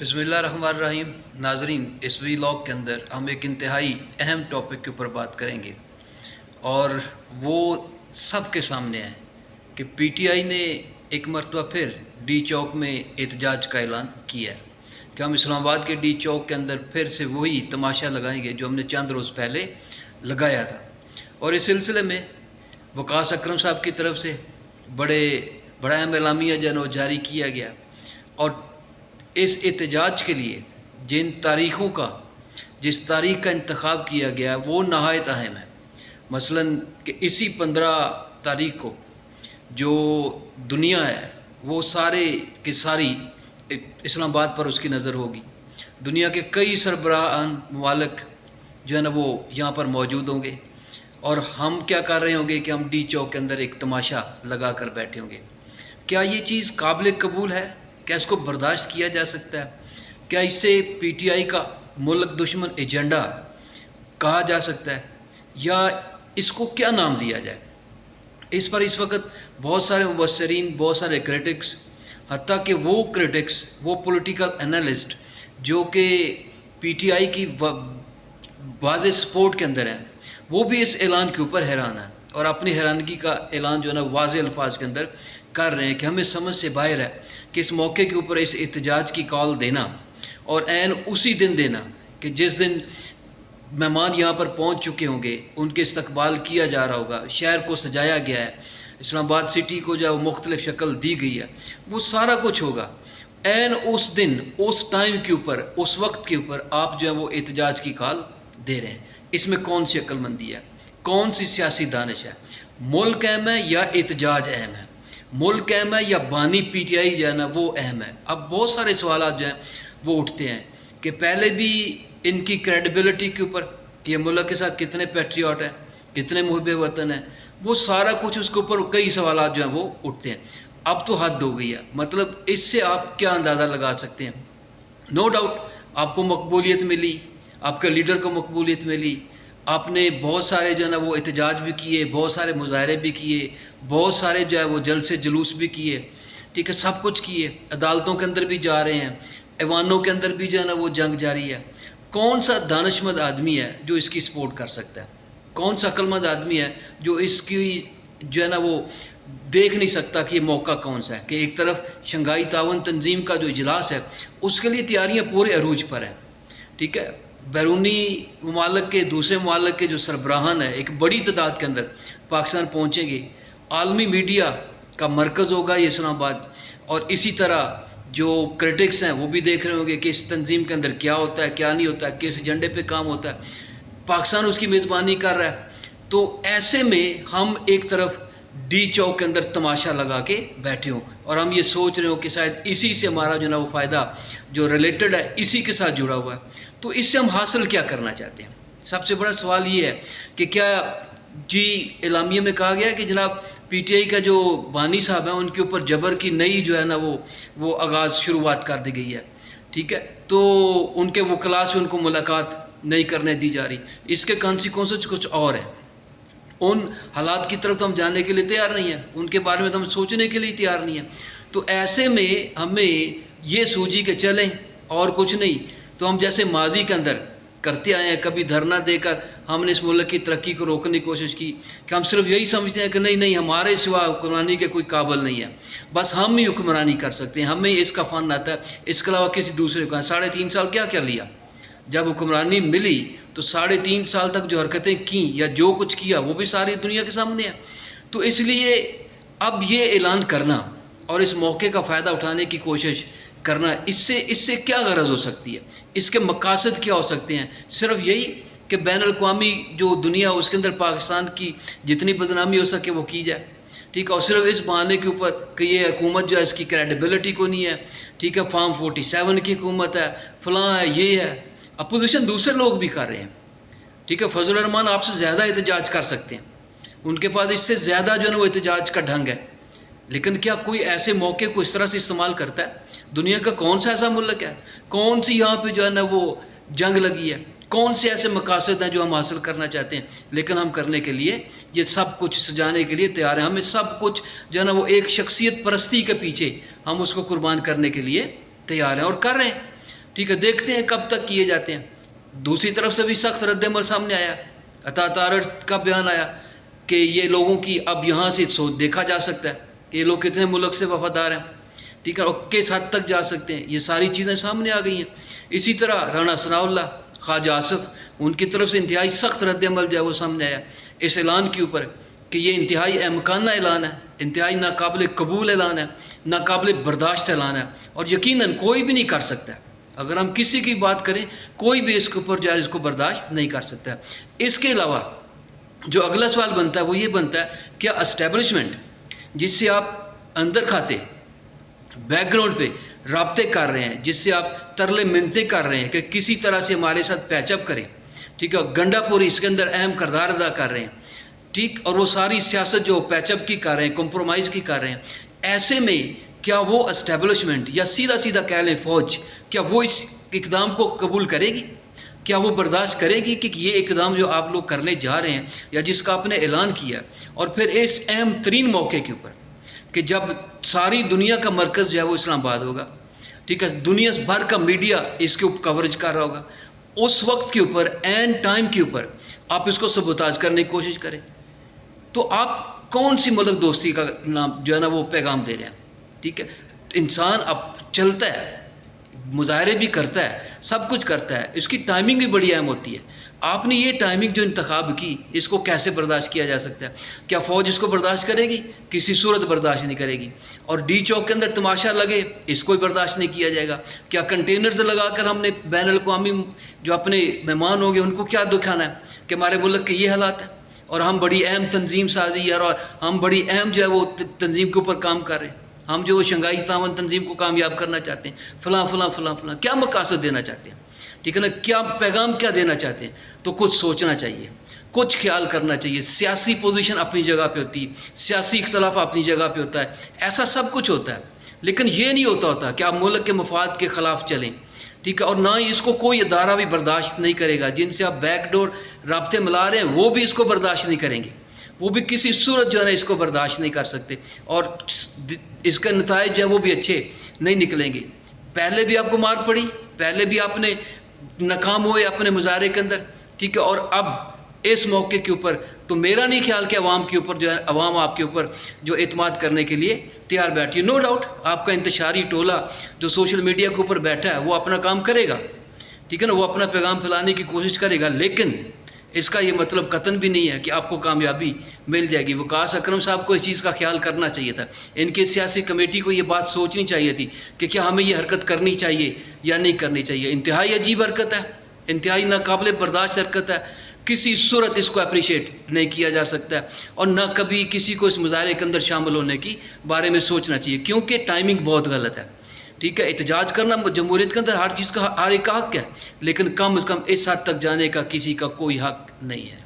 बिस्मिल्लाहिर्रहमानिर्रहीम। नाजरीन, इस व्लॉग के अंदर हम एक इंतहाई अहम टॉपिक के ऊपर बात करेंगे और वो सबके सामने है कि पीटीआई ने एक मरतबा फिर डी चौक में एहतजाज का ऐलान किया है कि हम इस्लामाबाद के डी चौक के अंदर फिर से वही तमाशा लगाएंगे जो हमने चंद रोज़ पहले लगाया था। और इस सिलसिले में वकास अकरम साहब की तरफ से बड़ा अहम एलामिया जो है वो जारी किया गया और इस एहतजाज के लिए जिस तारीख़ का इंतखाब किया गया वो नहायत अहम है। मसलन कि इसी 15 तारीख़ को जो दुनिया है वो सारे की सारी इस्लामाबाद पर उसकी नज़र होगी। दुनिया के कई सरबराहान ममालिक जो है ना वो यहाँ पर मौजूद होंगे और हम क्या कर रहे होंगे कि हम डी चौक के अंदर एक तमाशा लगा कर बैठे होंगे। क्या ये चीज़ काबिल कबूल है? क्या इसको बर्दाश्त किया जा सकता है? क्या इसे पीटीआई का मुल्क दुश्मन एजेंडा कहा जा सकता है या इसको क्या नाम दिया जाए? इस पर इस वक्त बहुत सारे मुबस्सिरीन, बहुत सारे क्रिटिक्स, हत्ता कि वो पॉलिटिकल एनालिस्ट जो कि पीटीआई की वाज़े सपोर्ट के अंदर हैं, वो भी इस ऐलान के ऊपर हैरान है और अपनी हैरानगी का ऐलान जो है ना वाज़े अल्फाज के अंदर कर रहे हैं कि हमें समझ से बाहर है कि इस मौके के ऊपर इस एहतजाज की कॉल देना और ऐन उसी दिन देना कि जिस दिन मेहमान यहाँ पर पहुँच चुके होंगे, उनके इस्तकबाल किया जा रहा होगा, शहर को सजाया गया है, इस्लामाबाद सिटी को जो मुख्तलिफ शक्ल दी गई है, वो सारा कुछ होगा। ऐन उस दिन, उस टाइम के ऊपर, उस वक्त के ऊपर आप जो है वो एहतजाज की कॉल दे रहे हैं। इसमें कौन सी अक्लमंदी है? कौन सी सियासी दानिश है? मुल्क अहम है या एहतजाज अहम है? मुल्क अहम है या बानी पीटीआई जो है ना वो अहम है? अब बहुत सारे सवाल जो हैं वो उठते हैं कि पहले भी इनकी क्रेडिबिलिटी के ऊपर कि ये मुल्क के साथ कितने पैट्रियट हैं, कितने मुहिब वतन हैं, वो सारा कुछ उसके ऊपर कई सवाल जो हैं वो उठते हैं। अब तो हद हो गई है। मतलब इससे आप क्या अंदाज़ा लगा सकते हैं? नो डाउट आपको मकबूलियत मिली, आपके लीडर को मकबूलियत मिली, आपने बहुत सारे जो है ना वो एहतजाज भी किए, बहुत सारे मुजाहरे भी किए, बहुत सारे जो है वो जलसे जुलूस भी किए, ठीक है, सब कुछ किए, अदालतों के अंदर भी जा रहे हैं, ऐवानों के अंदर भी जो है ना वो जंग जारी है। कौन सा दानिशमंद आदमी है जो इसकी सपोर्ट कर सकता है? कौन सा अक्लमंद आदमी है जो इसकी जो है ना वो देख नहीं सकता कि ये मौका कौन सा है कि एक तरफ शंघाई तावन तंजीम का जो इजलास है उसके लिए तैयारियाँ पूरे अरूज पर हैं, ठीक है। बैरूनी ममालिक के, दूसरे ममालिक के जो सरबराहान है एक बड़ी तादाद के अंदर पाकिस्तान पहुँचेंगे। आलमी मीडिया का मरकज़ होगा ये इस्लामाबाद और इसी तरह जो क्रिटिक्स हैं वो भी देख रहे होंगे कि इस तंजीम के अंदर क्या होता है, क्या नहीं होता है, किस एजेंडे पे काम होता है। पाकिस्तान उसकी मेज़बानी कर रहा है। तो ऐसे में हम एक तरफ डी चौक के अंदर तमाशा लगा के बैठे हों और हम ये सोच रहे हो कि शायद इसी से हमारा जो ना वो फ़ायदा जो रिलेटेड है इसी के साथ जुड़ा हुआ है। तो इससे हम हासिल क्या करना चाहते हैं? सबसे बड़ा सवाल ये है कि क्या जी एलामिया में कहा गया है कि जनाब पीटीआई का जो बानी साहब हैं उनके ऊपर जबर की नई जो है ना वो आगाज़ शुरुआत कर दी गई है, ठीक है, तो उनके वकला से उनको मुलाकात नहीं करने दी जा रही। इसके कॉन्सिक्वेंसेस कुछ और हैं। उन हालात की तरफ तो हम जाने के लिए तैयार नहीं हैं, उनके बारे में तो हम सोचने के लिए तैयार नहीं हैं। तो ऐसे में हमें ये सूझी कि चलें और कुछ नहीं तो हम जैसे माजी के अंदर करते आए हैं, कभी धरना देकर हमने इस मुल्क की तरक्की को रोकने की कोशिश की कि हम सिर्फ यही समझते हैं कि नहीं हमारे सिवा हुक्मरानी के कोई काबिल नहीं है, बस हम ही हुक्मरानी कर सकते हैं, हमें इसका फ़न आता है, इसके अलावा किसी दूसरे को। 3.5 साल क्या क्या लिया? जब हुक्मरानी मिली तो 3.5 साल तक जो हरकतें की या जो कुछ किया वो भी सारी दुनिया के सामने है। तो इसलिए अब ये ऐलान करना और इस मौके का फ़ायदा उठाने की कोशिश करना, इससे क्या गरज हो सकती है? इसके मकासद क्या हो सकते हैं? सिर्फ यही कि बैनुल-अक़वामी जो दुनिया उसके अंदर पाकिस्तान की जितनी बदनामी हो सके वो की जाए, ठीक है, और सिर्फ इस बहाने के ऊपर कि ये हुकूमत जो है इसकी क्रेडिबिलिटी को नहीं है, ठीक है, फॉर्म 47 की हुकूमत है, फ़लाँ है, ये है। अपोजिशन दूसरे लोग भी कर रहे हैं, ठीक है। फजल रहमान आपसे ज़्यादा एहतजाज कर सकते हैं, उनके पास इससे ज़्यादा जो है वो एहतजाज का ढंग है, लेकिन क्या कोई ऐसे मौके को इस तरह से इस्तेमाल करता है? दुनिया का कौन सा ऐसा मुल्क है, कौन सी यहाँ पे जो है ना वो जंग लगी है, कौन से ऐसे मकासद हैं जो हम हासिल करना चाहते हैं, लेकिन हम करने के लिए ये सब कुछ सजाने के लिए तैयार हैं। हमें सब कुछ जो है ना वो एक शख्सियत परस्ती के पीछे हम उसको कुर्बान करने के लिए तैयार हैं और कर रहे हैं। ٹھیک ہے، دیکھتے ہیں کب تک کیے جاتے ہیں۔ دوسری طرف سے بھی سخت رد عمل سامنے آیا، عطا تارڑ کا بیان آیا کہ یہ لوگوں کی اب یہاں سے سوچ دیکھا جا سکتا ہے کہ یہ لوگ کتنے ملک سے وفادار ہیں، ٹھیک ہے، اور کس حد تک جا سکتے ہیں، یہ ساری چیزیں سامنے آ گئی ہیں۔ اسی طرح رانا ثناء اللہ، خواجہ آصف، ان کی طرف سے انتہائی سخت رد عمل جو ہے وہ سامنے آیا اس اعلان کے اوپر کہ یہ انتہائی احمقانہ اعلان ہے، انتہائی ناقابل قبول اعلان ہے، ناقابل برداشت اعلان ہے، اور یقیناً کوئی بھی نہیں کر سکتا ہے۔ اگر ہم کسی کی بات کریں، کوئی بھی اس کے اوپر جو ہے اس کو برداشت نہیں کر سکتا ہے۔ اس کے علاوہ جو اگلا سوال بنتا ہے وہ یہ بنتا ہے، کیا اسٹیبلشمنٹ جس سے آپ اندر کھاتے بیک گراؤنڈ پہ رابطے کر رہے ہیں، جس سے آپ ترلے منتیں کر رہے ہیں کہ کسی طرح سے ہمارے ساتھ پیچ اپ کریں، ٹھیک ہے، گنڈا پوری اس کے اندر اہم کردار ادا کر رہے ہیں، ٹھیک، اور وہ ساری سیاست جو پیچ اپ کی کر رہے ہیں، کمپرومائز کی کر رہے ہیں، ایسے میں کیا وہ اسٹیبلشمنٹ یا سیدھا سیدھا کہہ لیں فوج، کیا وہ اس اقدام کو قبول کرے گی؟ کیا وہ برداشت کرے گی کہ یہ اقدام جو آپ لوگ کرنے جا رہے ہیں یا جس کا آپ نے اعلان کیا، اور پھر اس اہم ترین موقع کے اوپر کہ جب ساری دنیا کا مرکز جو ہے وہ اسلام آباد ہوگا، ٹھیک ہے، دنیا بھر کا میڈیا اس کے اوپر کوریج کر رہا ہوگا، اس وقت کے اوپر اینڈ ٹائم کے اوپر آپ اس کو سبوتاج کرنے کی کوشش کریں، تو آپ کون سی ملک دوستی کا نام جو ہے نا وہ پیغام دے رہے ہیں؟ ٹھیک ہے، انسان اب چلتا ہے، مظاہرے بھی کرتا ہے، سب کچھ کرتا ہے، اس کی ٹائمنگ بھی بڑی اہم ہوتی ہے۔ آپ نے یہ ٹائمنگ جو انتخاب کی، اس کو کیسے برداشت کیا جا سکتا ہے؟ کیا فوج اس کو برداشت کرے گی؟ کسی صورت برداشت نہیں کرے گی۔ اور ڈی چوک کے اندر تماشا لگے، اس کو بھی برداشت نہیں کیا جائے گا۔ کیا کنٹینرز لگا کر ہم نے بین الاقوامی جو اپنے مہمان ہوں گے ان کو کیا دکھانا ہے کہ ہمارے ملک کے یہ حالات ہیں اور ہم بڑی اہم تنظیم سازی اور ہم بڑی اہم جو ہے وہ تنظیم کے اوپر کام کر رہے ہیں، ہم جو شنگھائی تعاون تنظیم کو کامیاب کرنا چاہتے ہیں، فلاں فلاں فلاں فلاں، کیا مقاصد دینا چاہتے ہیں، ٹھیک ہے نا، کیا پیغام کیا دینا چاہتے ہیں؟ تو کچھ سوچنا چاہیے، کچھ خیال کرنا چاہیے۔ سیاسی پوزیشن اپنی جگہ پہ ہوتی ہے، سیاسی اختلاف اپنی جگہ پہ ہوتا ہے، ایسا سب کچھ ہوتا ہے، لیکن یہ نہیں ہوتا کہ آپ ملک کے مفاد کے خلاف چلیں، ٹھیک ہے، اور نہ ہی اس کو کوئی ادارہ بھی برداشت نہیں کرے گا۔ جن سے آپ بیک ڈور رابطے ملا رہے ہیں وہ بھی اس کو برداشت نہیں کریں گے، وہ بھی کسی صورت جو ہے نا اس کو برداشت نہیں کر سکتے، اور اس کا نتائج جو ہے وہ بھی اچھے نہیں نکلیں گے۔ پہلے بھی آپ کو مار پڑی، پہلے بھی آپ نے ناکام ہوئے اپنے مظاہرے کے اندر، ٹھیک ہے، اور اب اس موقع کے اوپر تو میرا نہیں خیال کہ عوام کے اوپر جو ہے عوام آپ کے اوپر جو اعتماد کرنے کے لیے تیار بیٹھی ہے۔ نو ڈاؤٹ آپ کا انتشاری ٹولہ جو سوشل میڈیا کے اوپر بیٹھا ہے وہ اپنا کام کرے گا، ٹھیک ہے نا، وہ اپنا پیغام پھیلانے کی کوشش کرے گا، لیکن اس کا یہ مطلب قطعاً بھی نہیں ہے کہ آپ کو کامیابی مل جائے گی۔ وقاص اکرم صاحب کو اس چیز کا خیال کرنا چاہیے تھا، ان کی سیاسی کمیٹی کو یہ بات سوچنی چاہیے تھی کہ کیا ہمیں یہ حرکت کرنی چاہیے یا نہیں کرنی چاہیے۔ انتہائی عجیب حرکت ہے، انتہائی ناقابل برداشت حرکت ہے، کسی صورت اس کو اپریشیٹ نہیں کیا جا سکتا ہے، اور نہ کبھی کسی کو اس مظاہرے کے اندر شامل ہونے کی بارے میں سوچنا چاہیے، کیونکہ ٹائمنگ بہت غلط ہے، ٹھیک ہے۔ احتجاج کرنا جمہوریت کے اندر ہر چیز کا ہر ایک کا حق ہے، لیکن کم از کم اس حد تک جانے کا کسی کا کوئی حق نہیں ہے۔